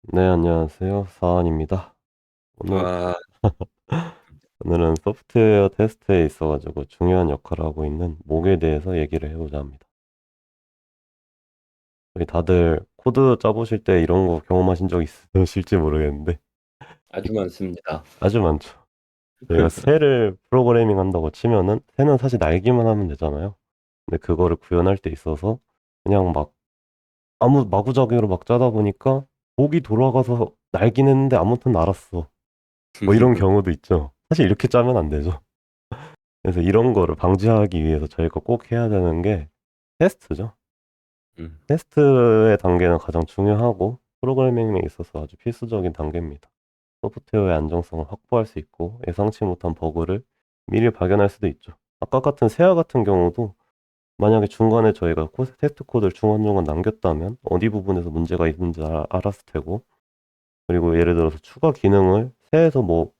네, 안녕하세요. 사원입니다. 오늘, 와, 오늘은 소프트웨어 테스트에 있어가지고 중요한 역할을 하고 있는 목에 대해서 얘기를 해보자 합니다. 우리 다들 코드 짜보실 때 이런 거 경험하신 적 있으실지 모르겠는데 아주 많습니다. 아주 많죠. 저희가 새를 프로그래밍 한다고 치면은 새는 사실 날기만 하면 되잖아요. 근데 그거를 구현할 때 있어서 그냥 막 아무 마구잡이로 막 짜다 보니까 목이 돌아가서 날긴 했는데 아무튼 날았어. 뭐 이런 경우도 있죠. 사실 이렇게 짜면 안 되죠. 그래서 이런 거를 방지하기 위해서 저희가 꼭 해야 되는 게 테스트죠. 음, 테스트의 단계는 가장 중요하고 프로그래밍에 있어서 아주 필수적인 단계입니다. 소프트웨어의 안정성을 확보할 수 있고 예상치 못한 버그를 미리 발견할 수도 있죠. 아까 같은 세아 같은 경우도 만약에 중간에 저희가 테스트 코드를 중간중간 남겼다면 어디 부분에서 문제가 있는지 알았을 테고, 그리고 예를 들어서 추가 기능을 새에서 뭐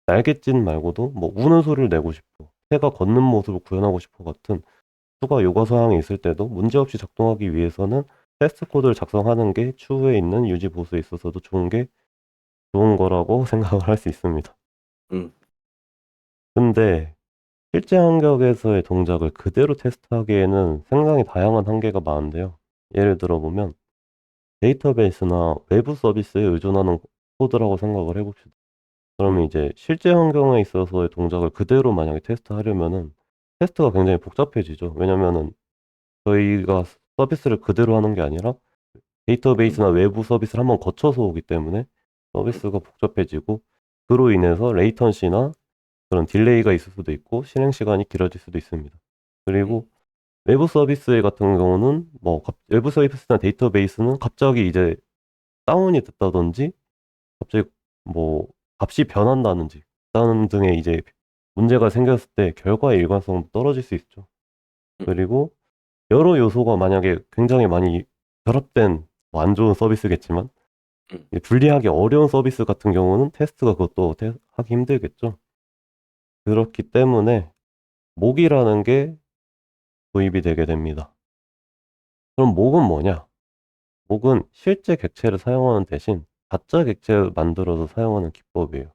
날갯짓 말고도 뭐 우는 소리를 내고 싶어, 새가 걷는 모습을 구현하고 싶어 같은 추가 요구 사항이 있을 때도 문제없이 작동하기 위해서는 테스트 코드를 작성하는 게 추후에 있는 유지 보수에 있어서도 좋은 거라고 생각을 할 수 있습니다. 음, 근데 실제 환경에서의 동작을 그대로 테스트하기에는 상당히 다양한 한계가 많은데요. 예를 들어보면 데이터베이스나 외부 서비스에 의존하는 코드라고 생각을 해봅시다. 그러면 음, 이제 실제 환경에 있어서의 동작을 그대로 만약에 테스트하려면은 테스트가 굉장히 복잡해지죠. 왜냐면은 저희가 서비스를 그대로 하는 게 아니라 음, 데이터베이스나 외부 서비스를 한번 거쳐서 오기 때문에 서비스가 복잡해지고, 그로 인해서 레이턴시나 그런 딜레이가 있을 수도 있고 실행 시간이 길어질 수도 있습니다. 그리고 외부 서비스 같은 경우는 뭐 외부 서비스나 데이터베이스는 갑자기 이제 다운이 됐다든지 갑자기 뭐 값이 변한다든지 다른 등의 이제 문제가 생겼을 때 결과의 일관성도 떨어질 수 있죠. 그리고 여러 요소가 만약에 굉장히 많이 결합된 뭐 안 좋은 서비스겠지만 음, 분리하기 어려운 서비스 같은 경우는 테스트가 그것도 하기 힘들겠죠. 그렇기 때문에 목이라는 게 도입이 되게 됩니다. 그럼 목은 뭐냐? 목은 실제 객체를 사용하는 대신 가짜 객체를 만들어서 사용하는 기법이에요. 음.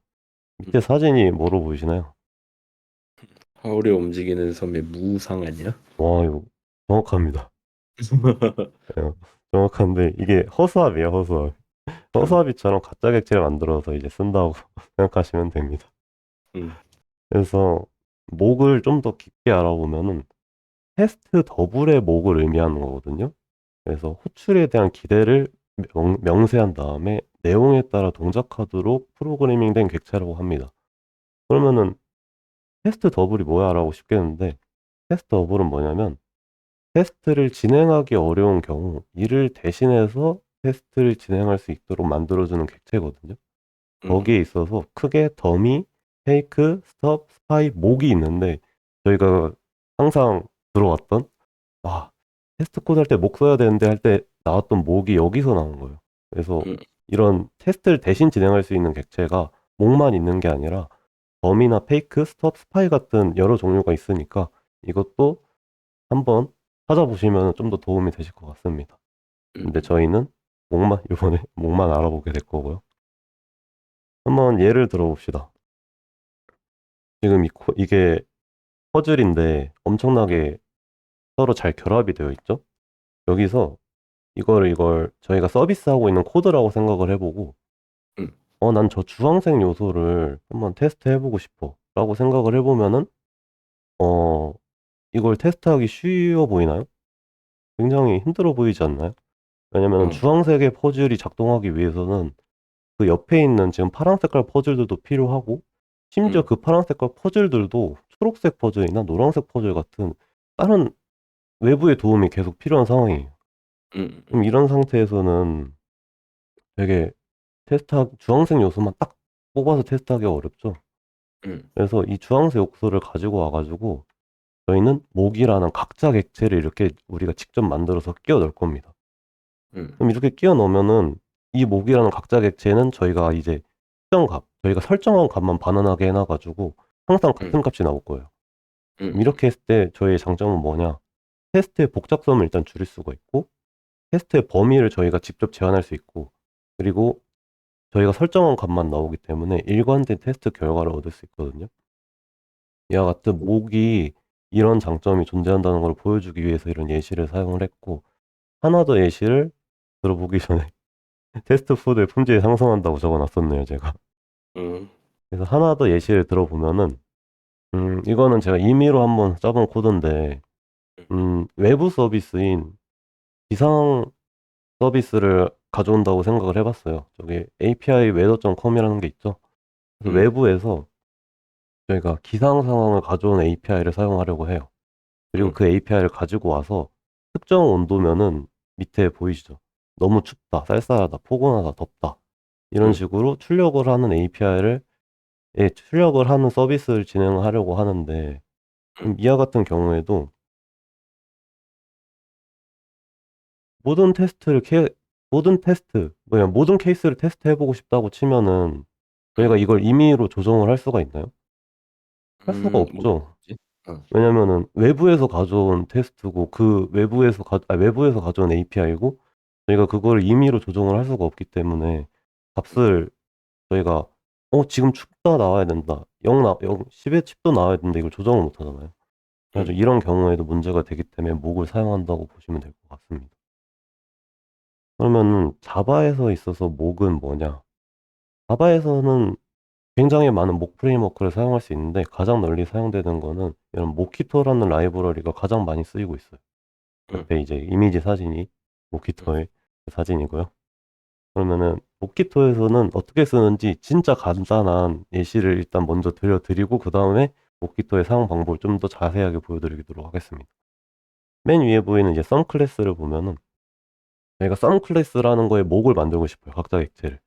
밑에 사진이 뭐로 보이시나요? 하울의 움직이는 섬의 무상 아니야? 와, 이거 정확합니다. 예, 정확한데 이게 허수아비예요, 허수아비. 음, 허수아비처럼 가짜 객체를 만들어서 이제 쓴다고 생각하시면 됩니다. 음, 그래서 목을 좀 더 깊게 알아보면은 테스트 더블의 목을 의미하는 거거든요. 그래서 호출에 대한 기대를 명세한 다음에 내용에 따라 동작하도록 프로그래밍된 객체라고 합니다. 그러면은 테스트 더블이 뭐야라고 싶겠는데, 테스트 더블은 뭐냐면 테스트를 진행하기 어려운 경우 이를 대신해서 테스트를 진행할 수 있도록 만들어주는 객체거든요. 거기에 음, 있어서 크게 더미, 페이크, 스톱, 스파이, 목이 있는데 저희가 항상 들어왔던, 아, 테스트 코드 할 때 목 써야 되는데 할 때 나왔던 목이 여기서 나온 거예요. 그래서 음, 이런 테스트를 대신 진행할 수 있는 객체가 목만 있는 게 아니라 범이나 페이크, 스톱, 스파이 같은 여러 종류가 있으니까 이것도 한번 찾아보시면 좀 더 도움이 되실 것 같습니다. 근데 음, 저희는 이번에 목만 알아보게 될 거고요. 한번 예를 들어봅시다. 지금 이게 퍼즐인데 엄청나게 서로 잘 결합이 되어 있죠? 여기서 이걸 저희가 서비스하고 있는 코드라고 생각을 해보고, 음, 난 저 주황색 요소를 한번 테스트 해보고 싶어 라고 생각을 해보면은, 어, 이걸 테스트하기 쉬워 보이나요? 굉장히 힘들어 보이지 않나요? 왜냐면 어, 주황색의 퍼즐이 작동하기 위해서는 그 옆에 있는 지금 파란 색깔 퍼즐들도 필요하고, 심지어 음, 그 파란 색깔 퍼즐들도 초록색 퍼즐이나 노란색 퍼즐 같은 다른 외부의 도움이 계속 필요한 상황이에요. 음, 그럼 이런 상태에서는 되게 주황색 요소만 딱 뽑아서 테스트하기가 어렵죠. 음, 그래서 이 주황색 요소를 가지고 와가지고 저희는 목이라는 각자 객체를 이렇게 우리가 직접 만들어서 끼워 넣을 겁니다. 음, 그럼 이렇게 끼워 넣으면은 이 목이라는 각자 객체는 저희가 이제 저희가 설정한 값만 반환하게 해놔가지고 항상 음, 같은 값이 나올 거예요. 그럼 음, 이렇게 했을 때 저희의 장점은 뭐냐? 테스트의 복잡성을 일단 줄일 수가 있고, 테스트의 범위를 저희가 직접 제한할 수 있고, 그리고 저희가 설정한 값만 나오기 때문에 일관된 테스트 결과를 얻을 수 있거든요. 이와 같은 목이 이런 장점이 존재한다는 걸 보여주기 위해서 이런 예시를 사용을 했고, 하나 더 예시를 들어보기 전에 테스트 코드의 품질이 상승한다고 적어놨었네요, 제가. 음. 그래서 하나 더 예시를 들어보면은, 이거는 제가 임의로 한번 써본 코드인데, 외부 서비스인 기상 서비스를 가져온다고 생각을 해봤어요. 저기 API weather.com이라는 게 있죠. 그래서 음. 외부에서 저희가 기상 상황을 가져온 API를 사용하려고 해요. 그리고 음. 그 API를 가지고 와서 특정 온도면은 밑에 보이시죠? 너무 춥다, 쌀쌀하다, 포근하다, 덥다. 이런 음. 식으로 출력을 하는 API를, 예, 출력을 하는 서비스를 진행하려고 하는데, 음. 이와 같은 경우에도 모든 테스트를, 모든 케이스를 테스트해보고 싶다고 치면은 저희가 음. 이걸 임의로 조정을 할 수가 있나요? 할 수가 없죠. 뭐지? 어. 왜냐면은 외부에서 가져온 테스트고 그 외부에서 가져온 API고 저희가 그거를 임의로 조정을 할 수가 없기 때문에 값을 저희가 지금 춥다 나와야 된다. 10에 10도 나와야 된다. 이걸 조정을 못 하잖아요. 그래서 음. 이런 경우에도 문제가 되기 때문에 목을 사용한다고 보시면 될 것 같습니다. 그러면은 자바에서 있어서 목은 뭐냐? 자바에서는 굉장히 많은 목 프레임워크를 사용할 수 있는데 가장 널리 사용되는 거는 이런 모키토라는 라이브러리가 가장 많이 쓰이고 있어요. 음. 옆에 이제 이미지 사진이 음. 모키토의 사진이고요. 그러면은 모키토에서는 어떻게 쓰는지 진짜 간단한 예시를 일단 먼저 들려드리고 그 다음에 모키토의 사용 방법을 좀 더 자세하게 보여드리도록 하겠습니다. 맨 위에 보이는 이제 썸 클래스를 보면은 저희가 썸 클래스라는 거에 목을 만들고 싶어요. 각자 객체를.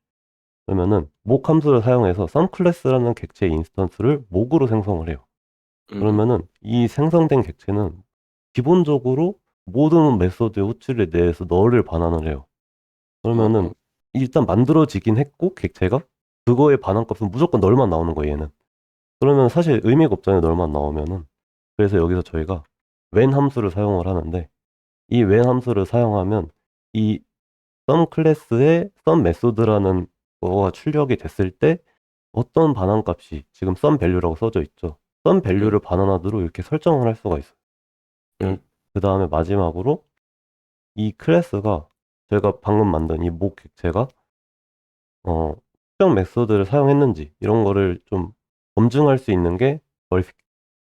그러면은 목 함수를 사용해서 썸 클래스라는 객체의 인스턴스를 목으로 생성을 해요. 음. 그러면은 이 생성된 객체는 기본적으로 모든 메소드의 호출에 대해서 널을 반환을 해요. 그러면은 어. 일단 만들어지긴 했고 객체가 그거에 반환값은 무조건 널만 나오는 거예요, 얘는. 그러면 사실 의미가 없잖아요, 널만 나오면은. 그래서 여기서 저희가 when 함수를 사용을 하는데 이 when 함수를 사용하면 이 some 클래스의 some 메소드라는 거가 출력이 됐을 때 어떤 반환값이 지금 some value라고 써져 있죠. some 음. value를 반환하도록 이렇게 설정을 할 수가 있어요. 음. 그 다음에 마지막으로 이 클래스가 저희가 방금 만든 이 목 객체가 특정 메소드를 사용했는지 이런 거를 좀 검증할 수 있는 게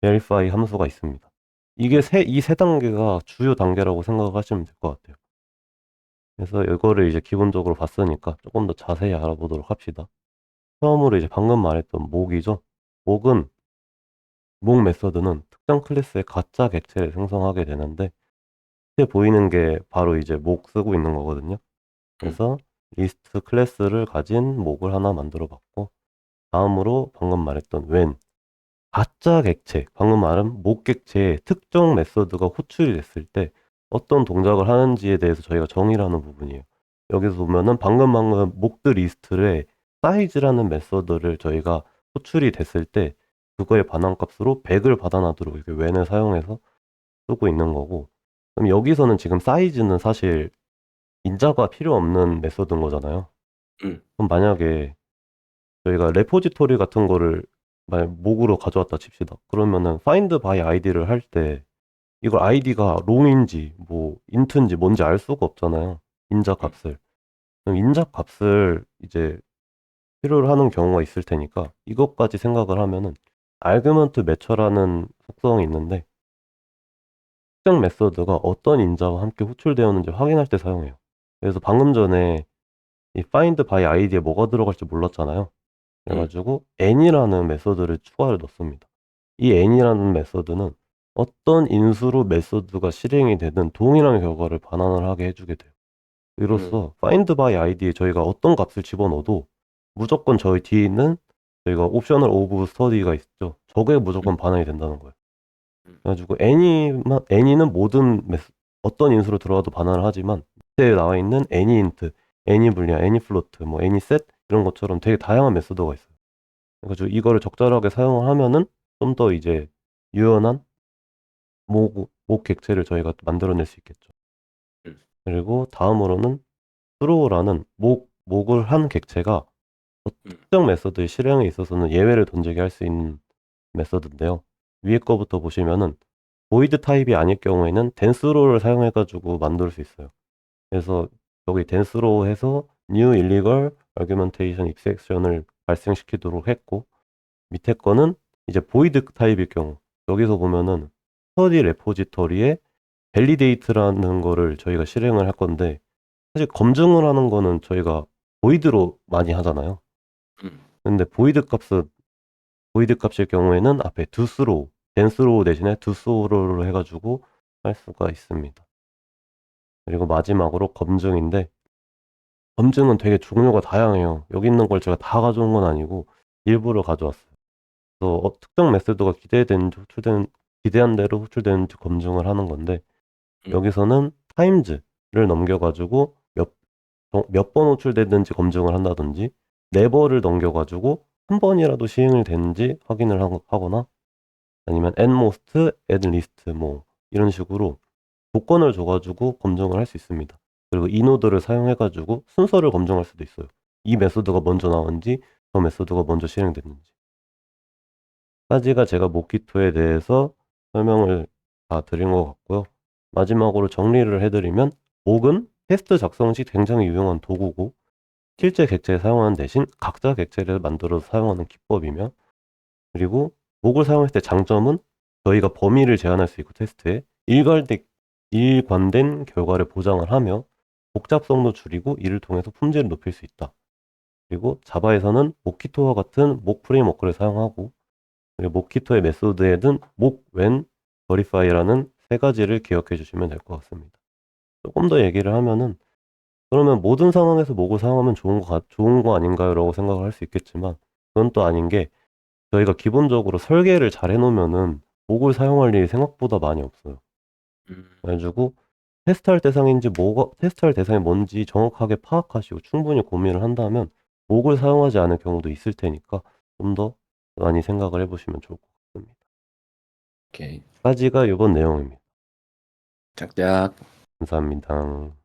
verify 함수가 있습니다. 음. 이 세 단계가 주요 단계라고 생각하시면 될 것 같아요. 그래서 이거를 이제 기본적으로 봤으니까 조금 더 자세히 알아보도록 합시다. 처음으로 이제 방금 말했던 목이죠. 목은 목 메소드는 특정 클래스의 가짜 객체를 생성하게 되는데 밑에 보이는 게 바로 이제 목 쓰고 있는 거거든요. 음. 그래서 리스트 클래스를 가진 목을 하나 만들어 봤고 다음으로 방금 말했던 when 가짜 객체, 방금 말한 목 객체의 특정 메소드가 호출이 됐을 때 어떤 동작을 하는지에 대해서 저희가 정의를 하는 부분이에요. 여기서 보면은 방금 목드 리스트의 사이즈라는 메소드를 저희가 호출이 됐을 때 그거에 반환값으로 100을 받아놔도록 이렇게 when을 사용해서 쓰고 있는 거고 그럼 여기서는 지금 사이즈는 사실 인자가 필요 없는 메소드인 거잖아요. 음. 그럼 만약에 저희가 레포지토리 같은 거를 만약 목으로 가져왔다 칩시다. 그러면은 find by id를 할 때 이걸 id가 롱인지 뭐 int인지 뭔지 알 수가 없잖아요. 인자 음. 값을. 그럼 인자 값을 이제 필요로 하는 경우가 있을 테니까 이것까지 생각을 하면은 아규먼트 매처라는 속성이 있는데 특정 메소드가 어떤 인자와 함께 호출되었는지 확인할 때 사용해요. 그래서 방금 전에 이 find by id에 뭐가 들어갈지 몰랐잖아요. 음. 그래가지고 n이라는 메소드를 추가를 넣습니다. 이 n이라는 메소드는 어떤 인수로 메소드가 실행이 되든 동일한 결과를 반환을 하게 해주게 돼요. 음. 이로써 find by id에 저희가 어떤 값을 집어넣어도 무조건 저희 뒤에 있는 저희가 옵셔널 오브 스터디가 있죠. 저게 무조건 반환이 된다는 거예요. 음. 그래가지고 n이는 어떤 인수로 들어가도 반환을 하지만 밑에 나와 있는 any int, any boolean, any float, 뭐 any set 이런 것처럼 되게 다양한 메소드가 있어요. 그래가지고 이거를 적절하게 사용을 하면은 좀 더 이제 유연한 목 객체를 저희가 또 만들어낼 수 있겠죠. 음. 그리고 다음으로는 throw라는 목을 한 객체가 특정 메서드의 실행에 있어서는 예외를 던지게 할 수 있는 메서드인데요. 위에 거부터 보시면은 보이드 타입이 아닐 경우에는 댄스로를 사용해가지고 만들 수 있어요. 그래서 여기 댄스로 해서 new illegal argumentation exception을 발생시키도록 했고, 밑에 거는 이제 보이드 타입일 경우, 여기서 보면은 스터디 레포지터리에 validate라는 거를 저희가 실행을 할 건데, 사실 검증을 하는 거는 저희가 보이드로 많이 하잖아요. 근데 보이드 값일 경우에는 앞에 do스로, 댄스로 대신에 do스로를 해가지고 할 수가 있습니다. 그리고 마지막으로 검증인데, 검증은 되게 종류가 다양해요. 여기 있는 걸 제가 다 가져온 건 아니고 일부를 가져왔어요. 그래서 특정 메소드가 기대한 대로 호출되는지 검증을 하는 건데, 여기서는 times를 넘겨가지고 몇 번 호출됐는지 검증을 한다든지, never를 넘겨가지고 한 번이라도 시행을 됐는지 확인을 하거나, 아니면 at most, at least 뭐 이런 식으로 조건을 줘가지고 검증을 할 수 있습니다. 그리고 이 노드를 사용해가지고 순서를 검증할 수도 있어요. 이 메소드가 먼저 나왔는지 저 메소드가 먼저 실행됐는지. 까지가 제가 모키토에 대해서 설명을 다 드린 것 같고요. 마지막으로 정리를 해드리면, 목은 테스트 작성 시 굉장히 유용한 도구고, 실제 객체에 사용하는 대신 각자 객체를 만들어서 사용하는 기법이며, 그리고 목을 사용했을 때 장점은 저희가 범위를 제한할 수 있고 테스트에 일관된 결과를 보장을 하며 복잡성도 줄이고, 이를 통해서 품질을 높일 수 있다. 그리고 자바에서는 모키토와 같은 목 프레임워크를 사용하고, 그리고 모키토의 메소드에는 목, when, verify라는 세 가지를 기억해 주시면 될 것 같습니다. 조금 더 얘기를 하면은, 그러면 모든 상황에서 목을 사용하면 좋은 거 아닌가요? 라고 생각을 할 수 있겠지만, 그건 또 아닌 게, 저희가 기본적으로 설계를 잘 해놓으면은 목을 사용할 일이 생각보다 많이 없어요. 그래가지고 테스트할 대상이 뭔지 정확하게 파악하시고 충분히 고민을 한다면 목을 사용하지 않을 경우도 있을 테니까 좀 더 많이 생각을 해보시면 좋을 것 같습니다. 오케이. 까지가 이번 내용입니다. 짝짝. 감사합니다.